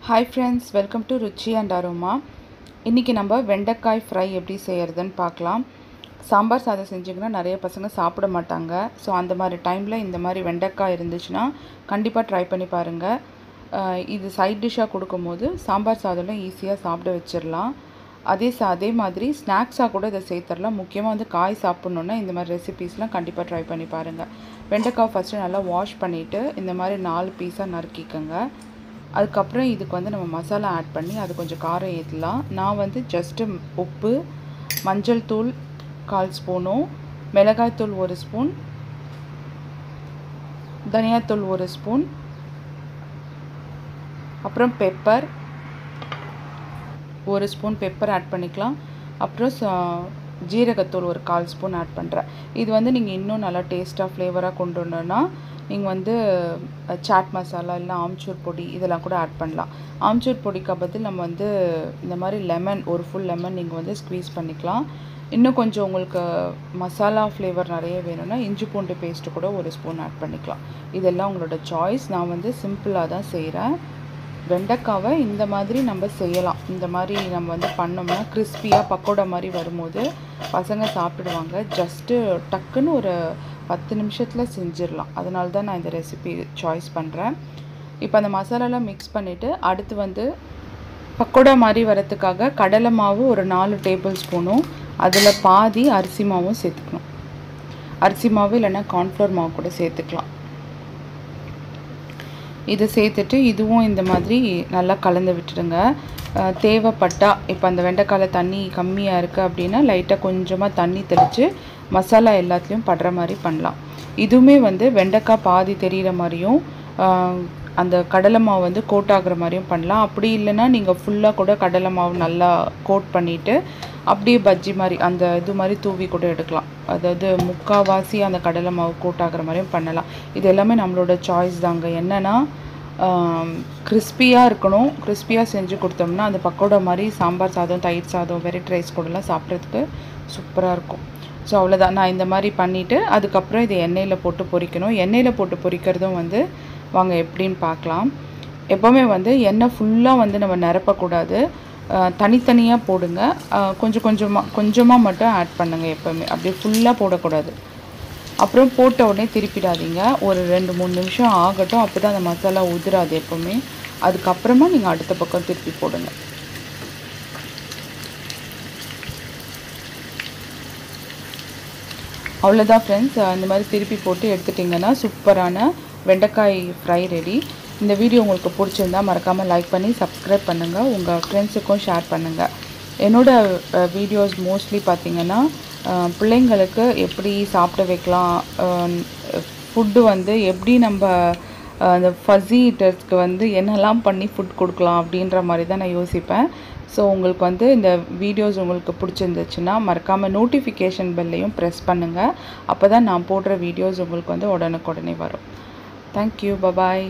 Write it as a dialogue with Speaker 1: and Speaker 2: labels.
Speaker 1: Hi friends, welcome to Ruchi and Aroma. இன்னைக்கு நம்ம வெண்டைக்காய் ஃப்ரை எப்படி செய்யறதுன்னு பார்க்கலாம். சாம்பார் சாதம் செஞ்சீங்கன்னா நிறைய பசங்க சாப்பிட மாட்டாங்க. சோ அந்த மாதிரி டைம்ல இந்த மாதிரி வெண்டைக்காய் இருந்துச்சுனா கண்டிப்பா ட்ரை பண்ணி பாருங்க. இது சைடு டிஷ்ஷா கொடுக்கும்போது சாம்பார் சாதம்ல ஈஸியா சாப்பிட வச்சிரலாம். அதே மாதிரி ஸ்நாக்ஸா கூட இத சேர்த்தறலாம். முக்கியமா வந்து காய் சாப்பிடணும்னா இந்த மாதிரி ரெசிபீஸ்லாம் கண்டிப்பா ட்ரை பண்ணி பாருங்க. வெண்டைக்காய் ஃபர்ஸ்ட் நல்லா வாஷ் பண்ணிட்டு இந்த மாதிரி 4 பீஸா நறுக்கிக்கங்க. அதுக்கு அப்புறம் இதுக்கு வந்து நம்ம மசாலா ஆட் பண்ணி அது கொஞ்சம் காரம் ஏத்தலாம். நான் வந்து ஜஸ்ட் உப்பு, மஞ்சள் தூள் 1/4 ஸ்பூன், மிளகாய் தூள் 1 ஸ்பூன், தனியா தூள் 1 ஸ்பூன், அப்புறம் பெப்பர் 1 ஸ்பூன் பெப்பர் ஆட் பண்ணிக்கலாம். அப்புறம் ஜீரகத்தூள் ஒரு 1/4 ஸ்பூன் ஆட் பண்றேன். இது வந்து நீங்க இன்னும் நல்லா டேஸ்டா ஃப்ளேவரா கொண்டு வரணும்னா நீங்க வந்து சாட் மசாலா இல்ல ஆம்ச்சூர் பொடி இதெல்லாம் கூட ஆட் பண்ணலாம். ஆம்ச்சூர் பொடிக்கு பதில் நம்ம வந்து இந்த மாதிரி லெமன் ஒரு ஃபுல் லெமன் நீங்க வந்து ஸ்க்வீஸ் பண்ணிக்கலாம். இன்னும் கொஞ்சம் உங்களுக்கு மசாலா ஃப்ளேவர் நிறைய வேணும்னா இஞ்சி பூண்டு பேஸ்ட் கூட 1 ஸ்பூன் ஆட் பண்ணிக்கலாம். இதெல்லாம் உங்களோட சாய்ஸ். நான் வந்து சிம்பிளா தான் செய்றேன். வெண்டைக்காவை இந்த மாதிரி நம்ம செய்யலாம். இந்த மாதிரி நம்ம வந்து பண்ணோம்னா கிறிஸ்பியா பக்கோடா மாதிரி வரும்போது பசங்க சாப்பிடுவாங்க. ஜஸ்ட் டக்குன்னு ஒரு 10 நிமிஷத்துல செஞ்சிரலாம். அதனால தான் நான் இந்த ரெசிபி சாய்ஸ் பண்றேன். இப்போ அந்த மசாலாலாம் mix பண்ணிட்டு அடுத்து வந்து பக்கோடா மாதிரி வரதுக்காக கடலை மாவு ஒரு 4 டேபிள் ஸ்பூனும் அதுல பாதி அரிசி மாவும் சேர்த்துக்கணும். அரிசி மாவு இல்லனா corn flour மாவு கூட சேர்த்துக்கலாம். இத சேர்த்துட்டு இதுவும் இந்த மாதிரி நல்லா கலந்து விட்டுடுங்க. தேவைப்பட்டா இப்போ அந்த வெண்டைக்காயில தண்ணி கம்மியா இருக்கு அப்படினா லைட்டா கொஞ்சமா தண்ணி தெளிச்சு மசாலா எல்லாத்துலயும் படுற மாதிரி பண்ணலாம். இதுவுமே வந்து வெண்டைக்காய் பாதி தெரியிற மாதிரியும் அந்த கடலை மாவு வந்து கோட் ஆகுற மாதிரியும் பண்ணலாம். அப்படி இல்லனா நீங்க ஃபுல்லா கூட கடலை மாவு நல்லா கோட் பண்ணிட்டு அப்படியே பஜ்ஜி மாதிரி அந்த இது மாதிரி தூவி கூட எடுக்கலாம். அதாவது முக்காவாசி அந்த கடலை மாவு கோட் ஆகுற மாதிரியும் பண்ணலாம். இது எல்லாமே நம்மளோட சாய்ஸ் தாங்க. என்னன்னா கிறிஸ்பியா இருக்கணும். கிறிஸ்பியா செஞ்சு கொடுத்தோம்னா அந்த பக்கோடா மாதிரி சாம்பார் சாதம், தயிர் சாதம், வெரைட்டி ரைஸ் கூடலாம் சாப்பிட்றதுக்கு சூப்பரா இருக்கும். ஸோ அவ்வளோதான். நான் இந்த மாதிரி பண்ணிட்டு அதுக்கப்புறம் இதை எண்ணெயில் போட்டு பொரிக்கணும். எண்ணெயில் போட்டு பொரிக்கிறதும் வந்து வாங்க எப்படின்னு பார்க்கலாம். எப்போவுமே வந்து எண்ணெய் ஃபுல்லாக வந்து நம்ம நிரப்பக்கூடாது. தனித்தனியாக போடுங்க. கொஞ்சமாக மட்டும் ஆட் பண்ணுங்க எப்போவுமே. அப்படியே ஃபுல்லாக போடக்கூடாது. அப்புறம் போட்ட உடனே திருப்பிடாதீங்க. ஒரு 2-3 நிமிஷம் ஆகட்டும். அப்போ தான் அந்த மசாலா உதிராது எப்போவுமே. அதுக்கப்புறமா நீங்கள் அடுத்த பக்கம் திருப்பி போடுங்க. அவ்வளோதான் ஃப்ரெண்ட்ஸ். இந்த மாதிரி திருப்பி போட்டு எடுத்துட்டிங்கன்னா சூப்பரான வெண்டைக்காய் ஃப்ரை ரெடி. இந்த வீடியோ உங்களுக்கு பிடிச்சிருந்தா மறக்காமல் லைக் பண்ணி சப்ஸ்கிரைப் பண்ணுங்கள். உங்கள் ஃப்ரெண்ட்ஸுக்கும் ஷேர் பண்ணுங்கள். என்னோட வீடியோஸ் மோஸ்ட்லி பார்த்தீங்கன்னா பிள்ளைங்களுக்கு எப்படி சாப்பிட வைக்கலாம், ஃபுட்டு வந்து எப்படி நம்ம அந்த ஃபஸி ஈட்டர்ஸ்க்கு வந்து என்னெல்லாம் பண்ணி ஃபுட் கொடுக்கலாம் அப்படின்ற மாதிரி தான் நான் யோசிப்பேன். ஸோ உங்களுக்கு வந்து இந்த வீடியோஸ் உங்களுக்கு பிடிச்சிருந்துச்சுன்னா மறக்காமல் நோட்டிஃபிகேஷன் பெல்லையும் ப்ரெஸ் பண்ணுங்கள். அப்போ தான் நான் போடுற வீடியோஸ் உங்களுக்கு வந்து உடனுக்குடனே வரும். தேங்க்யூ. பபாய்.